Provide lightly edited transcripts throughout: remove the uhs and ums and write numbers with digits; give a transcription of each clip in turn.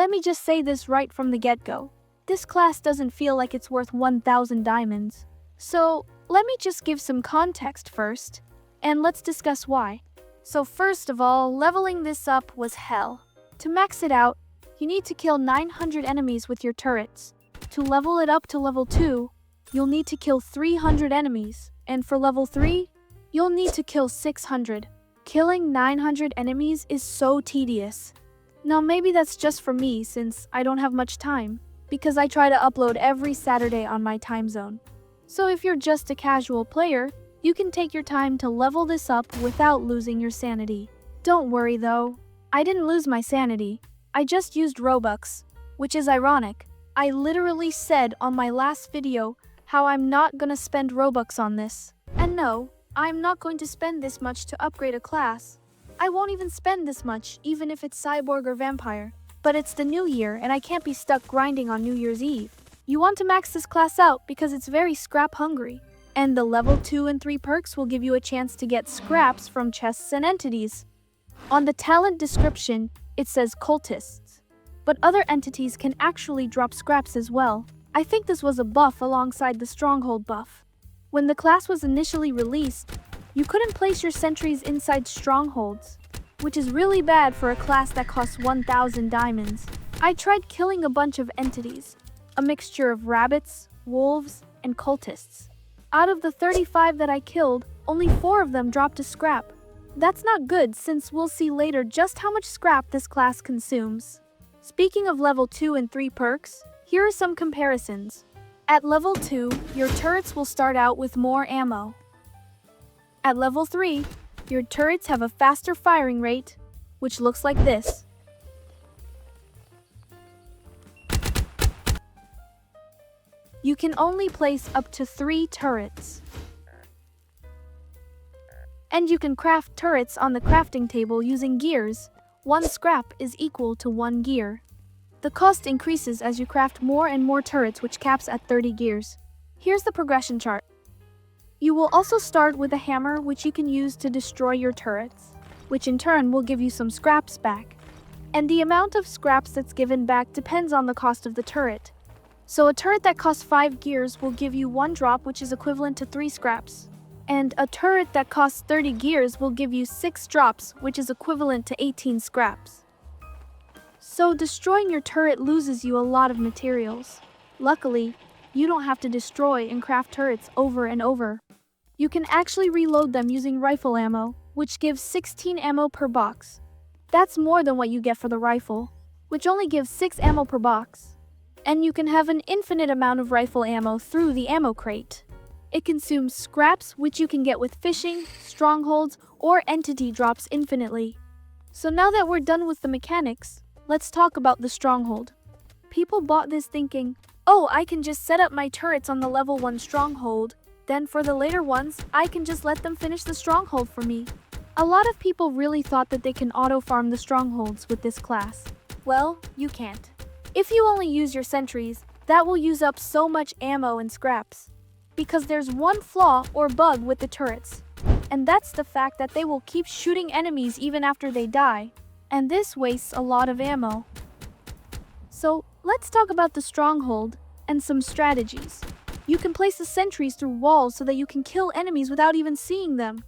let me just say this right from the get-go. This class doesn't feel like it's worth 1,000 diamonds. So, let me just give some context first, and let's discuss why. So first of all, leveling this up was hell. To max it out, you need to kill 900 enemies with your turrets. To level it up to level 2, you'll need to kill 300 enemies, and for level 3, you'll need to kill 600. Killing 900 enemies is so tedious. Now maybe that's just for me since I don't have much time, because I try to upload every Saturday on my time zone. So if you're just a casual player, you can take your time to level this up without losing your sanity. Don't worry though, I didn't lose my sanity. I just used Robux, which is ironic. I literally said on my last video how I'm not gonna spend Robux on this. And no, I'm not going to spend this much to upgrade a class. I won't even spend this much, even if it's cyborg or vampire. But it's the new year and I can't be stuck grinding on New Year's Eve. You want to max this class out because it's very scrap hungry. And the level 2 and 3 perks will give you a chance to get scraps from chests and entities. On the talent description, it says cultists. But other entities can actually drop scraps as well. I think this was a buff alongside the Stronghold buff. When the class was initially released, you couldn't place your sentries inside strongholds, which is really bad for a class that costs 1,000 diamonds. I tried killing a bunch of entities, a mixture of rabbits, wolves, and cultists. Out of the 35 that I killed, only 4 of them dropped a scrap. That's not good since we'll see later just how much scrap this class consumes. Speaking of level 2 and 3 perks, here are some comparisons. At level 2, your turrets will start out with more ammo. At level 3, your turrets have a faster firing rate, which looks like this. You can only place up to 3 turrets. And you can craft turrets on the crafting table using gears. 1 scrap is equal to 1 gear. The cost increases as you craft more and more turrets, which caps at 30 gears. Here's the progression chart. You will also start with a hammer, which you can use to destroy your turrets, which in turn will give you some scraps back. And the amount of scraps that's given back depends on the cost of the turret. So a turret that costs 5 gears will give you 1 drop, which is equivalent to 3 scraps. And a turret that costs 30 gears will give you 6 drops, which is equivalent to 18 scraps. So destroying your turret loses you a lot of materials. Luckily, you don't have to destroy and craft turrets over and over. You can actually reload them using rifle ammo, which gives 16 ammo per box. That's more than what you get for the rifle, which only gives 6 ammo per box. And you can have an infinite amount of rifle ammo through the ammo crate. It consumes scraps, which you can get with fishing, strongholds, or entity drops infinitely. So now that we're done with the mechanics, let's talk about the stronghold. People bought this thinking, oh, I can just set up my turrets on the level 1 stronghold, then for the later ones, I can just let them finish the stronghold for me. A lot of people really thought that they can auto-farm the strongholds with this class. Well, you can't. If you only use your sentries, that will use up so much ammo and scraps. Because there's one flaw or bug with the turrets, and that's the fact that they will keep shooting enemies even after they die, and this wastes a lot of ammo. So, let's talk about the stronghold and some strategies. You can place the sentries through walls so that you can kill enemies without even seeing them.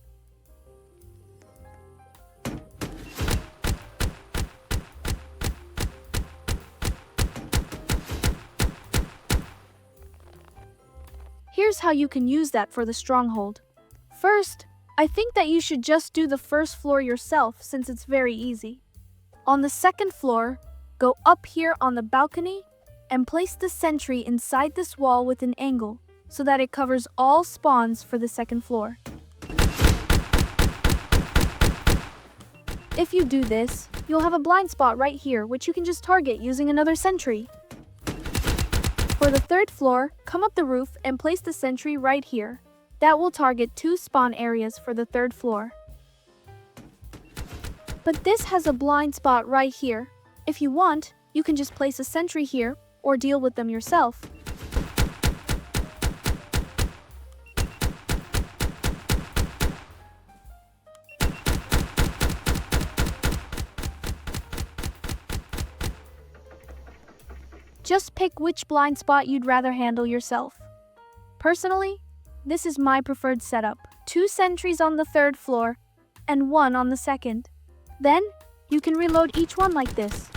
Here's how you can use that for the stronghold. First, I think that you should just do the first floor yourself since it's very easy. On the second floor, go up here on the balcony and place the sentry inside this wall with an angle so that it covers all spawns for the second floor. If you do this, you'll have a blind spot right here which you can just target using another sentry. For the third floor, come up the roof and place the sentry right here. That will target 2 spawn areas for the third floor. But this has a blind spot right here. If you want, you can just place a sentry here or deal with them yourself. Just pick which blind spot you'd rather handle yourself. Personally, this is my preferred setup. 2 sentries on the 3rd floor and 1 on the 2nd. Then, you can reload each one like this.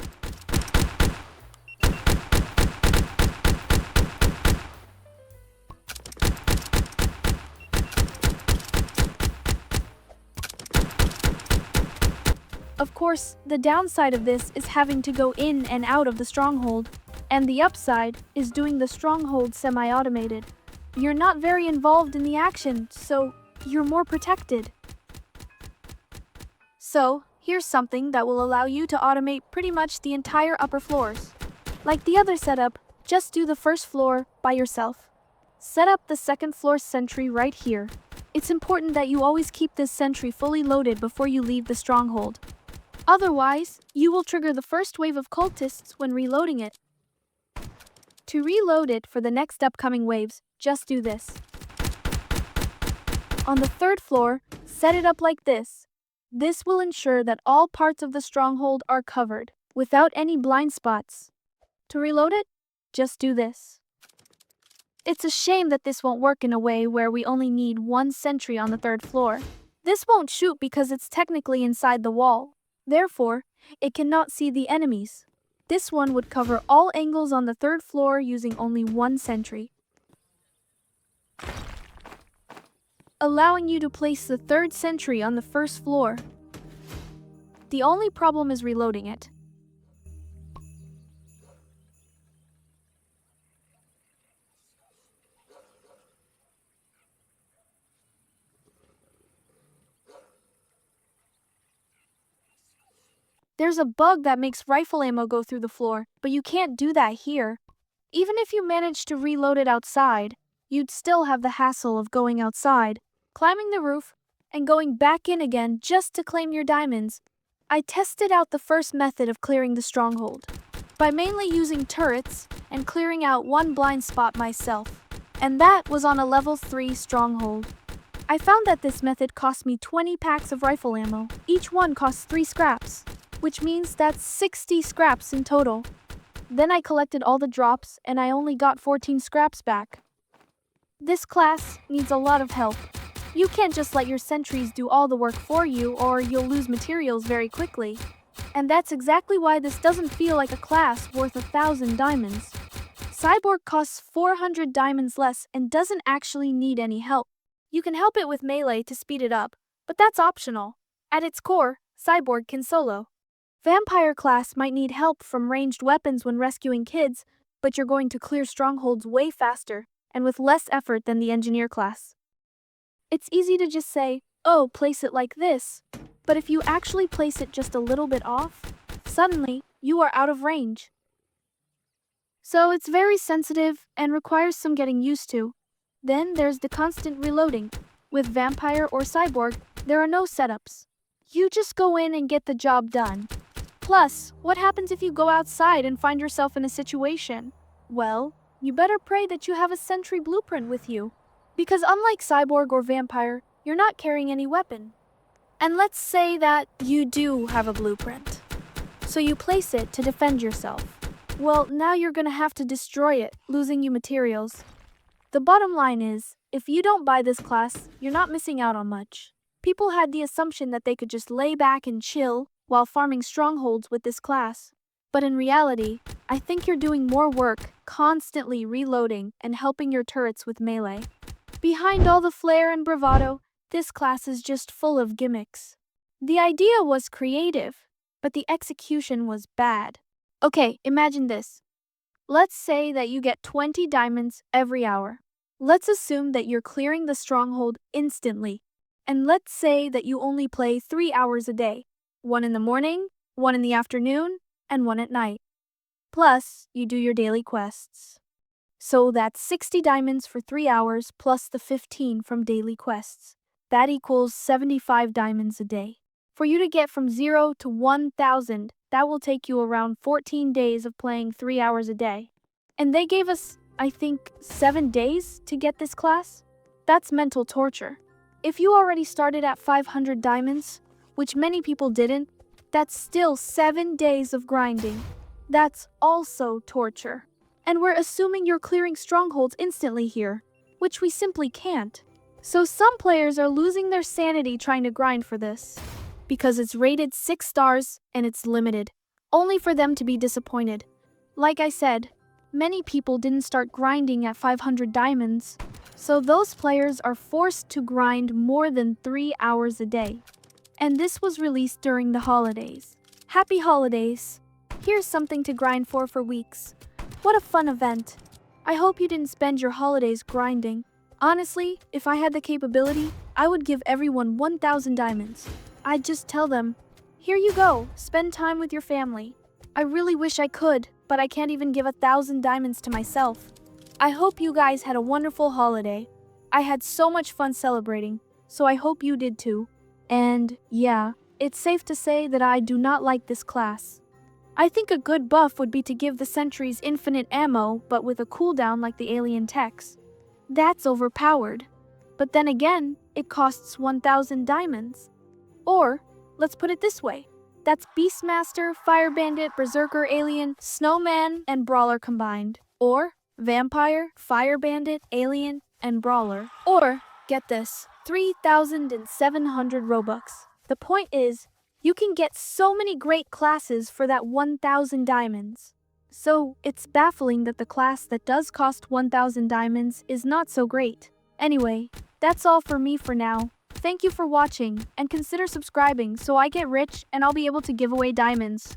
Of course, the downside of this is having to go in and out of the stronghold, and the upside is doing the stronghold semi-automated. You're not very involved in the action, so you're more protected. So, here's something that will allow you to automate pretty much the entire upper floors. Like the other setup, just do the 1st floor by yourself. Set up the 2nd floor sentry right here. It's important that you always keep this sentry fully loaded before you leave the stronghold. Otherwise, you will trigger the first wave of cultists when reloading it. To reload it for the next upcoming waves, just do this. On the 3rd floor, set it up like this. This will ensure that all parts of the stronghold are covered, without any blind spots. To reload it, just do this. It's a shame that this won't work in a way where we only need 1 sentry on the 3rd floor. This won't shoot because it's technically inside the wall. Therefore, it cannot see the enemies. This one would cover all angles on the 3rd floor using only 1 sentry, allowing you to place the 3rd sentry on the 1st floor. The only problem is reloading it. There's a bug that makes rifle ammo go through the floor, but you can't do that here. Even if you manage to reload it outside, you'd still have the hassle of going outside, climbing the roof, and going back in again just to claim your diamonds. I tested out the first method of clearing the stronghold by mainly using turrets and clearing out 1 blind spot myself, and that was on a level 3 stronghold. I found that this method cost me 20 packs of rifle ammo. Each one costs 3 scraps, which means that's 60 scraps in total. Then I collected all the drops and I only got 14 scraps back. This class needs a lot of help. You can't just let your sentries do all the work for you or you'll lose materials very quickly. And that's exactly why this doesn't feel like a class worth 1,000 diamonds. Cyborg costs 400 diamonds less and doesn't actually need any help. You can help it with melee to speed it up, but that's optional. At its core, Cyborg can solo. Vampire class might need help from ranged weapons when rescuing kids, but you're going to clear strongholds way faster and with less effort than the engineer class. It's easy to just say, oh, place it like this, but if you actually place it just a little bit off, suddenly you are out of range. So it's very sensitive and requires some getting used to. Then there's the constant reloading. With Vampire or Cyborg, there are no setups. You just go in and get the job done. Plus, what happens if you go outside and find yourself in a situation? Well, you better pray that you have a sentry blueprint with you. Because unlike Cyborg or Vampire, you're not carrying any weapon. And let's say that you do have a blueprint. So you place it to defend yourself. Well, now you're gonna have to destroy it, losing you materials. The bottom line is, if you don't buy this class, you're not missing out on much. People had the assumption that they could just lay back and chill while farming strongholds with this class. But in reality, I think you're doing more work, constantly reloading and helping your turrets with melee. Behind all the flair and bravado, this class is just full of gimmicks. The idea was creative, but the execution was bad. Okay, imagine this. Let's say that you get 20 diamonds every hour. Let's assume that you're clearing the stronghold instantly. And let's say that you only play 3 hours a day. 1 in the morning, 1 in the afternoon, and 1 at night. Plus, you do your daily quests. So that's 60 diamonds for 3 hours plus the 15 from daily quests. That equals 75 diamonds a day. For you to get from 0 to 1,000, that will take you around 14 days of playing 3 hours a day. And they gave us, I think, 7 days to get this class? That's mental torture. If you already started at 500 diamonds, which many people didn't, that's still 7 days of grinding. That's also torture. And we're assuming you're clearing strongholds instantly here, which we simply can't. So some players are losing their sanity trying to grind for this, because it's rated 6 stars and it's limited, only for them to be disappointed. Like I said, many people didn't start grinding at 500 diamonds, so those players are forced to grind more than 3 hours a day. And this was released during the holidays. Happy holidays! Here's something to grind for weeks. What a fun event. I hope you didn't spend your holidays grinding. Honestly, if I had the capability, I would give everyone 1,000 diamonds. I'd just tell them, here you go, spend time with your family. I really wish I could, but I can't even give 1,000 diamonds to myself. I hope you guys had a wonderful holiday. I had so much fun celebrating, so I hope you did too. And yeah, it's safe to say that I do not like this class. I think a good buff would be to give the sentries infinite ammo, but with a cooldown like the alien techs. That's overpowered. But then again, it costs 1,000 diamonds. Or, let's put it this way. That's Beastmaster, Fire Bandit, Berserker Alien, Snowman, and Brawler combined. Or, Vampire, Fire Bandit, Alien, and Brawler. Or, get this, 3,700 Robux. The point is, you can get so many great classes for that 1,000 diamonds. So, it's baffling that the class that does cost 1,000 diamonds is not so great. Anyway, that's all for me for now. Thank you for watching, and consider subscribing so I get rich and I'll be able to give away diamonds.